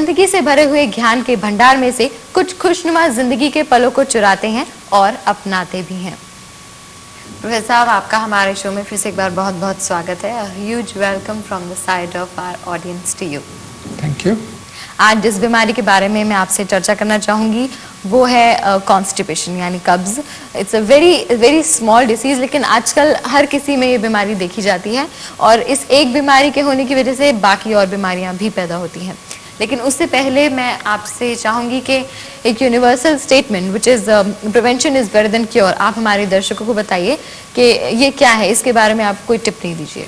जिंदगी से भरे हुए ज्ञान के भंडार में से कुछ खुशनुमा जिंदगी के पलों को चुराते हैं और अपनाते भी हैं। प्रोफेसर साहब, आपका हमारे शो में फिर से एक बार बहुत बहुत स्वागत है। Huge welcome from the side of our audience to you. Thank you. आज जिस बीमारी के बारे में मैं आपसे चर्चा करना चाहूंगी वो है कॉन्स्टिपेशन यानी कब्ज। It's a very small disease, लेकिन आजकल हर किसी में ये बीमारी देखी जाती है और इस एक बीमारी के होने की वजह से बाकी और बीमारियां भी पैदा होती हैं। लेकिन उससे पहले मैं आपसे चाहूंगी कि एक universal statement which is prevention is better than cure, आप हमारे दर्शकों को बताइए कि ये क्या है, इसके बारे में आप कोई टिप्पणी दीजिए।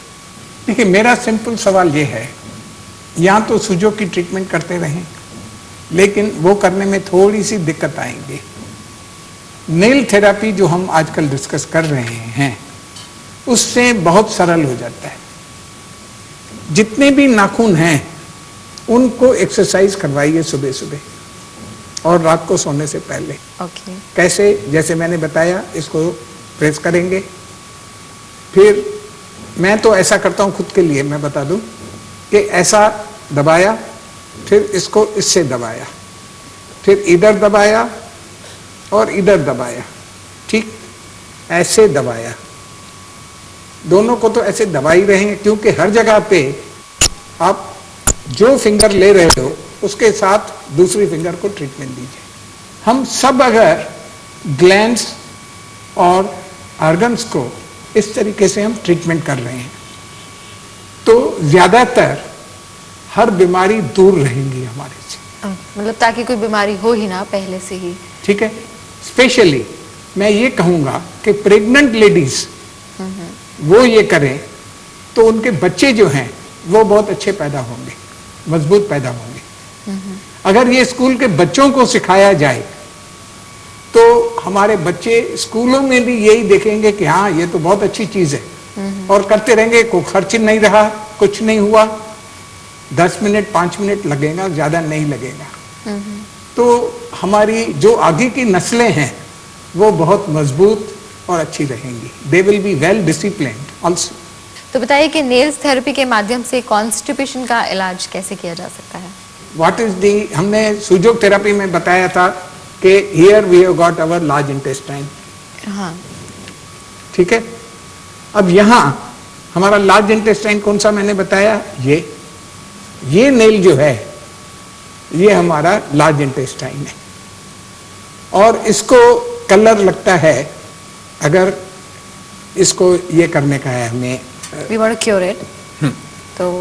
देखिए, मेरा सिंपल सवाल ये है, यहाँ तो सूजों की ट्रीटमेंट करते रहें, लेकिन वो करने में थोड़ी सी दिक्कत आएंगी। नेल थेरेपी जो हम आजकल डिस्कस कर रहे हैं उससे बहुत सरल हो जाता है। जितने भी नाखून हैं उनको एक्सरसाइज करवाइए सुबह सुबह और रात को सोने से पहले। ओके। कैसे? जैसे मैंने बताया, इसको प्रेस करेंगे, फिर मैं तो ऐसा करता हूँ खुद के लिए, मैं बता दूं कि ऐसा दबाया, फिर इसको इससे दबाया, फिर इधर दबाया और इधर दबाया, ठीक ऐसे दबाया। दोनों को तो ऐसे दबा ही रहेंगे, क्योंकि हर जगह पे आप जो फिंगर ले रहे हो उसके साथ दूसरी फिंगर को ट्रीटमेंट दीजिए। हम सब अगर ग्लैंड्स और ऑर्गन्स को इस तरीके से हम ट्रीटमेंट कर रहे हैं तो ज्यादातर हर बीमारी दूर रहेंगी हमारे से। मतलब ताकि कोई बीमारी हो ही ना पहले से ही। ठीक है। स्पेशली मैं ये कहूंगा कि प्रेग्नेंट लेडीज वो ये करें तो उनके बच्चे जो हैं वो बहुत अच्छे पैदा होंगे, मजबूत पैदा होंगे। अगर ये स्कूल के बच्चों को सिखाया जाए तो हमारे बच्चे स्कूलों में भी यही देखेंगे कि हाँ, ये तो बहुत अच्छी चीज है और करते रहेंगे। कोई खर्च नहीं रहा, कुछ नहीं हुआ, 10 मिनट 5 मिनट लगेगा, ज्यादा नहीं लगेगा। तो हमारी जो आगे की नस्लें हैं वो बहुत मजबूत और अच्छी रहेंगी। They will be well disciplined also. तो बताइए कि नेल्स थेरेपी के माध्यम से कॉन्स्टिपेशन का इलाज कैसे किया जा सकता है? व्हाट इज दी, हमने सूजोग थेरेपी में बताया था कि here we have got our large intestine. हाँ, ठीक है। अब यहाँ हमारा लार्ज इंटेस्टाइन कौन सा मैंने बताया? ये नेल जो है ये हमारा लार्ज इंटेस्टाइन है और इसको कलर लगता है। अगर इसको ये करने का है हमें, we want to cure it,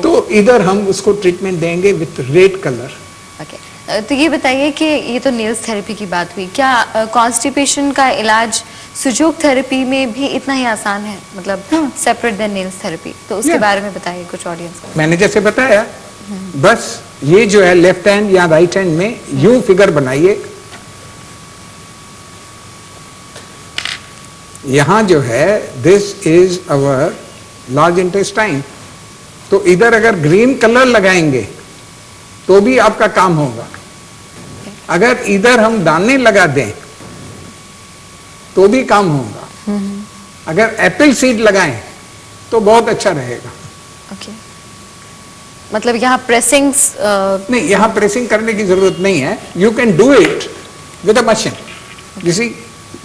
तो इधर हम उसको ट्रीटमेंट देंगे विथ रेड कलर। ओके। तो ये बताइए कि ये तो नेल्स थेरेपी की बात हुई, क्या कॉन्स्टिपेशन का इलाज सुजोग थेरेपी में भी इतना ही आसान है, मतलब सेपरेट देन नेल्स थेरेपी? तो उसके बारे में बताइए कुछ ऑडियंस को। मैंने जैसे बताया, बस ये जो है लेफ्ट हैंड या राइट हैंड में यूं फिगर बनाइए। यहां जो है this is our large intestine. तो इधर अगर ग्रीन कलर लगाएंगे तो भी आपका काम होगा। अगर इधर हम दाने लगा दें तो भी काम होगा। अगर एप्पल सीड लगाएं तो बहुत अच्छा रहेगा। ओके। मतलब यहाँ प्रेसिंग्स नहीं, यहाँ प्रेसिंग करने की जरूरत नहीं है। You can do it with a machine. You see,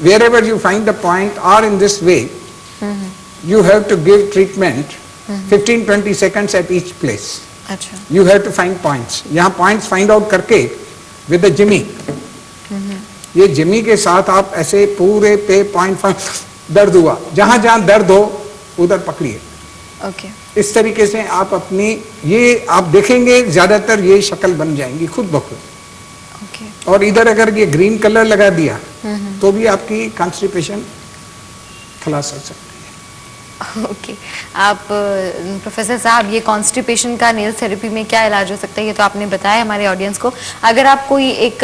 wherever you find the point or in this way, you have to give treatment 15-20 seconds at each place. अच्छा। You have to find points. यहाँ points find out करके with the jimmy, ये Jimmy के साथ आप ऐसे पूरे पे पॉइंट दर्द हुआ, जहां जहां दर्द हो उधर पकड़िए। ओके। इस तरीके से आप अपनी, ये आप देखेंगे ज्यादातर ये शक्ल बन जाएंगी खुद ब खुद। और इधर अगर ये ग्रीन कलर लगा दिया तो भी आपकी कॉन्स्टिपेशन खलास हो सकती है। ओके। आप प्रोफेसर साहब, ये कॉन्स्टिपेशन का नेल थेरेपी में क्या इलाज हो सकता है ये तो आपने बताया हमारे ऑडियंस को। अगर आप कोई एक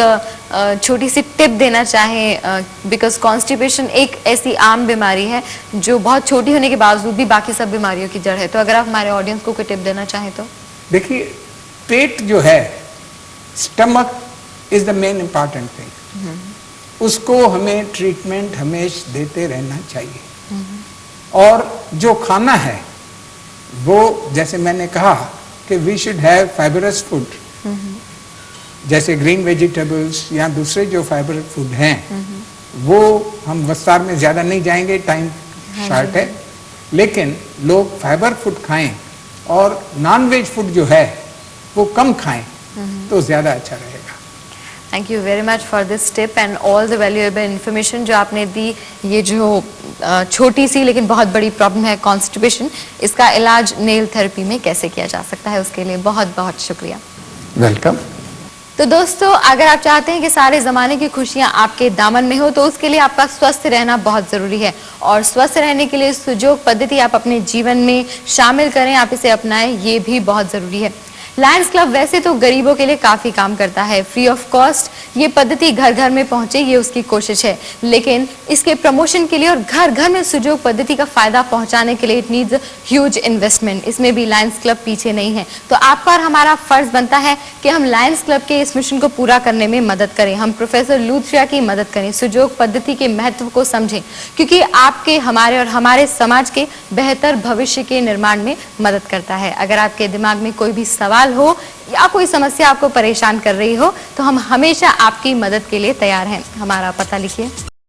छोटी सी टिप देना चाहें, बिकॉज कॉन्स्टिपेशन एक ऐसी आम बीमारी है जो बहुत छोटी होने के बावजूद भी बाकी सब बीमारियों की जड़ है, तो अगर आप हमारे ऑडियंस को कोई टिप देना चाहें तो? देखिए, पेट जो है, stomach is the main important thing. उसको हमें ट्रीटमेंट हमेशा देते रहना चाहिए। और जो खाना है वो, जैसे मैंने कहा कि we should have fibrous food, जैसे ग्रीन वेजिटेबल्स या दूसरे जो फाइबर फूड हैं वो हम विस्तार में ज़्यादा नहीं जाएंगे, टाइम शॉर्ट है, लेकिन लोग फाइबर फूड खाएं और नॉन वेज फूड जो है वो कम खाएं तो ज़्यादा अच्छा रहेगा। Thank you very much for this tip and all the valuable information जो आपने दी। ये जो छोटी सी लेकिन बहुत बड़ी प्रॉब्लम है कॉन्स्टिपेशन, इसका इलाज नेल थेरेपी में कैसे किया जा सकता है, उसके लिए बहुत बहुत शुक्रिया। वेलकम। तो दोस्तों, अगर आप चाहते हैं कि सारे ज़माने की खुशियां आपके दामन में हो तो उसके लिए आपका स्वस्थ रहना बहुत ज़रूरी है, और स्वस्थ रहने के लिए सुजोग पद्धति आप अपने जीवन में शामिल करें, आप इसे अपनाएं, ये भी बहुत ज़रूरी है। लायंस क्लब वैसे तो गरीबों के लिए काफ़ी काम करता है, फ्री ऑफ कॉस्ट ये पद्धति घर घर में पहुंचे, ये उसकी कोशिश है, लेकिन इसके प्रमोशन के लिए और घर घर में सुजोग पद्धति का फायदा पहुंचाने के लिए इट नीड्स ह्यूज इन्वेस्टमेंट। इसमें भी लायंस क्लब पीछे नहीं है। तो आपका और हमारा फर्ज बनता है कि हम लायंस क्लब के इस मिशन को पूरा करने में मदद करें, हम प्रोफेसर लूथरिया की मदद करें, सुजोग पद्धति के महत्व को समझें, क्योंकि आपके, हमारे और हमारे समाज के बेहतर भविष्य के निर्माण में मदद करता है। अगर आपके दिमाग में कोई भी सवाल हो या कोई समस्या आपको परेशान कर रही हो तो हम हमेशा आपकी मदद के लिए तैयार हैं। हमारा पता लिखिए।